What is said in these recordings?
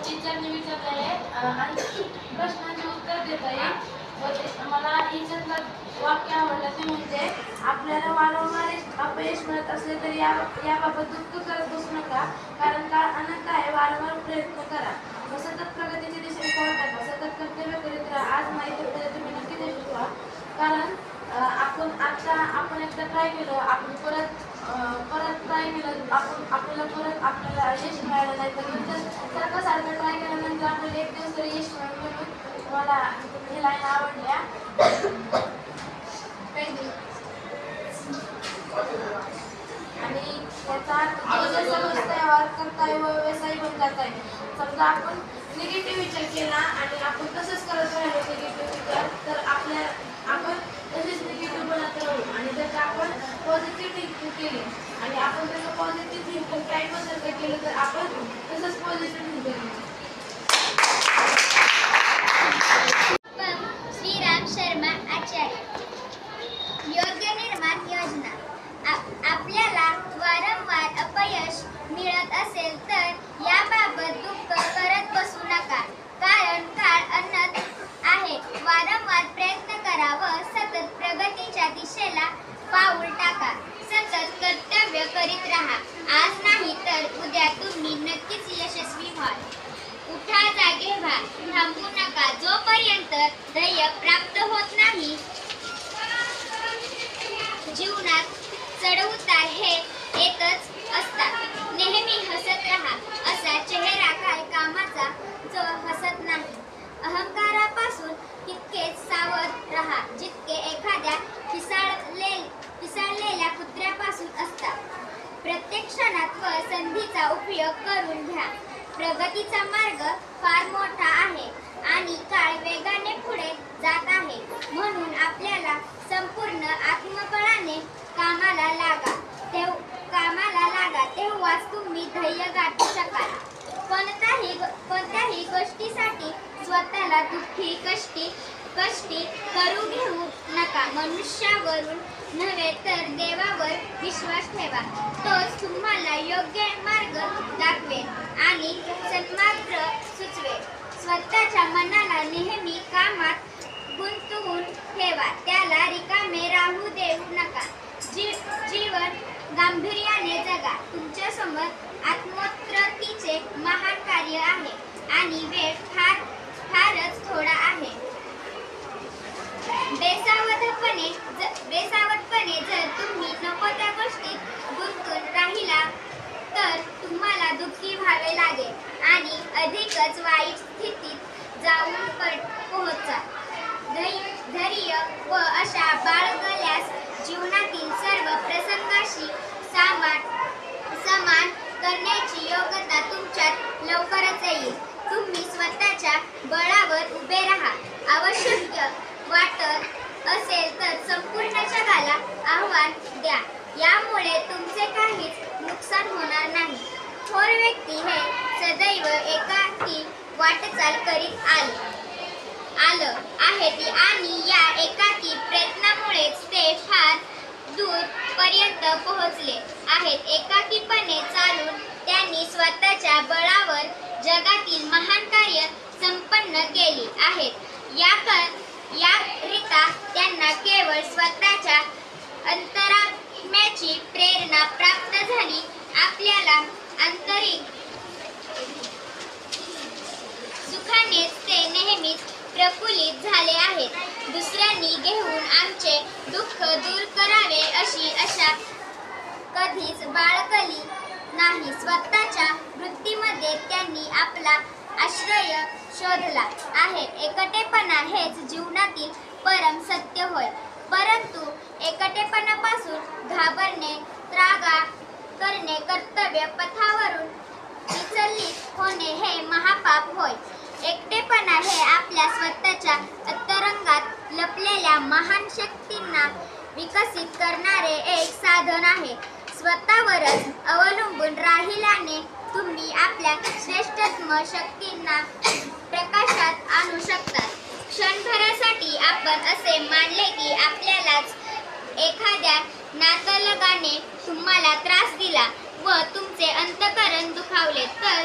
टीचरने विचारलं आहे आणि प्रश्नांचे उत्तर देता येईल. मला टीचरचं वाक्य आवडलं ते म्हणजे आपल्याला वारंवार अपयश मिळत असले तरी याबाबत दुःख करत बसू नका, कारण काळ अनंत आहे. वारंवार प्रयत्न करा, सतत प्रगतीच्या दिशेने पाऊल टाका, सतत कर्तव्य करीत राहा. आज नाही तर उद्या तुम्ही नक्कीच यशस्वी व्हा, कारण आपण एकदा ट्राय केलं, आपण परत ट्राय केलं, आपल्याला यश मिळालं नाही तर सारखं ट्राय केल्यानंतर आपल्याला एक दिवस तरी यश मिळालं. म्हणून मला ही लाईन आवडल्या. आणि त्याचा करताय व व्यवसाय पण करताय. समजा आपण निगेटिव्ह विचार केला आणि आपण तसंच करत राहिलो निगेटिव्ह विचार, तर आपण तसेच निगेटिव्ह बनत राहू. आणि जर आपण पॉझिटिव्ह थिंकिंग केली आणि आपण त्याचं पॉझिटिव्ह थिंकिंग टाईमच जर केलं तर आपण तसंच पॉझिटिव्ह थिंकिंग करू. श्रीराम शर्मा आचार्य. योग्य निर्माण योजना. आपल्याला वारंवार अपयश मिळत असेल तर याबाबत दुःख करत बसू नका, कारण काळ अनंत आहे. वारंवार प्रयत्न करा व सतत प्रगतीच्या दिशेला पाऊल टाका, सतत कर्तव्य करीत राहा. आज नाही तर उद्या तुम्ही नक्कीच यशस्वी व्हाल. उठा, जागे व्हा, थांबू नका. जोपर्यंत ध्येय प्राप्त होत नाही, जीवनात चढउतार हे येतच असतात. नेहमी हसत राहा, असा चेहरा काय कामाचा जो हसत नाही. अहंकारापासून तितकेच सावध राहा जितके एखाद्या पिसाळलेल्या कुत्र्यापासून असतात. प्रत्येक क्षणात व संधीचा उपयोग करून घ्या. प्रगतीचा मार्ग फार मोठा आहे आणि काळ वेगाने पुढे जात आहे. म्हणून आपल्याला संपूर्ण आत्मबळाने कामाला लागा, तेव्हाच तुम्ही ध्येय गाठू शकाल. कोणत्याही गोष्टीसाठी स्वतःला दुःखी कष्टी करू घेऊ नका. मनुष्यावरून नव्हे तर देवावर विश्वास ठेवा, तोच तुम्हाला योग्य मार्ग दाखवेल आणि सन्मार्ग सुचवेल. स्वतःच्या मनाला नेहमी कामात गुंतवून ठेवा, त्याला रिकामे राहू देऊ नका. जीवन गांभीर्याने जगा. तुमच्यासमोर आत्मोन्नतीचे महान कार्य आहे आणि वेळ फारच थोडा आहे. बेसावधपणे जर तुम्ही नको त्या गोष्टीत गुंतून राहिला तर तुम्हाला दुःखी व्हावे लागेल आणि अधिकच वाईट स्थितीत जाऊन पोहोचा. धैर्य व आशा बाळगल्यास जीवनातील सर्व प्रसंगाशी समान करण्याची योग्यता तुमच्यात लवकरच येईल. तुम्ही स्वतःच्या बळावर उभे राहा. आवश्यक वाटत असेल तर संपूर्ण जगाला आव्हान द्या. यामुळे तुमचे काहीच नुकसान होणार नाही. थोर व्यक्ती हे सदैव एकाकी वाटचाल करीत आलं आहेत आणि या एकाकी प्रयत्नामुळेच ते फार दूर पर्यंत पोहोचले आहेत. एकाकीपणे चालून त्यांनी स्वतःच्या बळावर जगातील महान कार्य संपन्न केली आहेत. याकरिता त्यांना केवळ स्वतःच्या अंतरात्म्याची प्रेरणा प्राप्त झाली. आपल्याला आंतरिक सुखानेच ते नेहमीच प्रफुल्लित झाले आहेत. दुसऱ्यांनी घेऊन आमचे दुःख दूर करावे अशी आशा कधीच बाळगली नाही. स्वतःच्या वृत्तीमध्ये त्यांनी आपला आश्रय शोधला आहे. एकटेपणा हेच जीवनातील परम सत्य होय, परंतु एकटेपणापासून घाबरणे, त्रागा करणे, कर्तव्य पथावरून विचलित होणे हे महापाप होय. एकटेपणा हे आपल्या स्वतःच्या अंतरंगात लपलेल्या महान शक्तींना विकसित करणारे एक साधन आहे. स्वतःवरच अवलंबून राहिल्याने तुम्ही आपल्या श्रेष्ठतम शक्तींना प्रकाशात आणू शकता. क्षणभरासाठी आपण असे मानले की आपल्यालाच एखाद्या नातलगाने तुम्हाला त्रास दिला व तुमचे अंतःकरण दुखावले, तर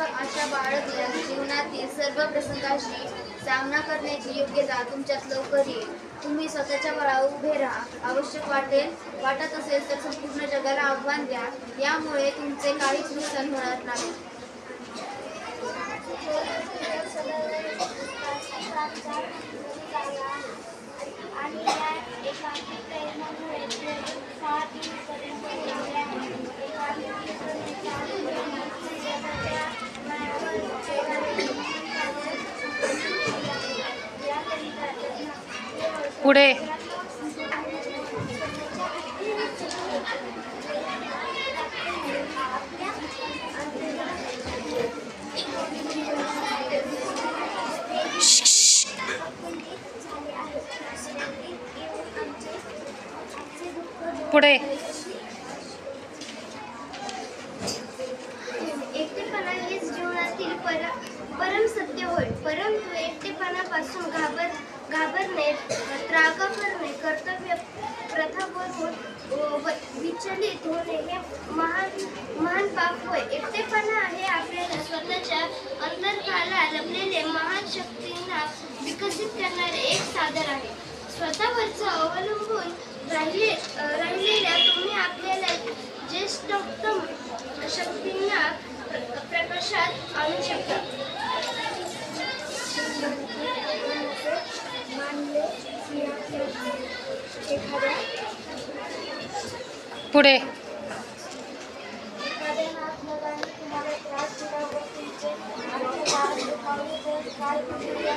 आयुष्यावर आशा बाळगल्यास जीवनातील सर्व प्रसंगाशी सामना करण्याची योग्यता तुमच्यात लवकर येईल. तुम्ही स्वतःच्या बळावर उभे राहा. आवश्यक वाटत असेल तर संपूर्ण जगाला आव्हान द्या. यामुळे तुमचे काहीच नुकसान होणार नाही. आणि या एकांकिक प्रयत्नामुळे सात दिवसापर्यंत गेले आहे. पुढे पुढे एकटेपणा हेच जीवनातील परम सत्य होय. परंतु एकटेपणापासून घाबरणे, त्रागा करणे, कर्तव्य प्रथांवरून विचलित होणे हे महान पाप होय. एकटेपणा हे आपल्याला स्वतःच्या अंतर्भागाला लपलेले महान शक्तींना विकसित करणारे एक साधन आहे. स्वतःवरच अवलंबून राहिलेल्या तुम्ही आपल्याला ज्येष्ठोत्तम शक्तींना प्रकाशात आणू शकता. पुढे एखाद्या हातमगाने तुम्हाला त्रास दिला व तुमचे हात दुखावले तर काय करूया?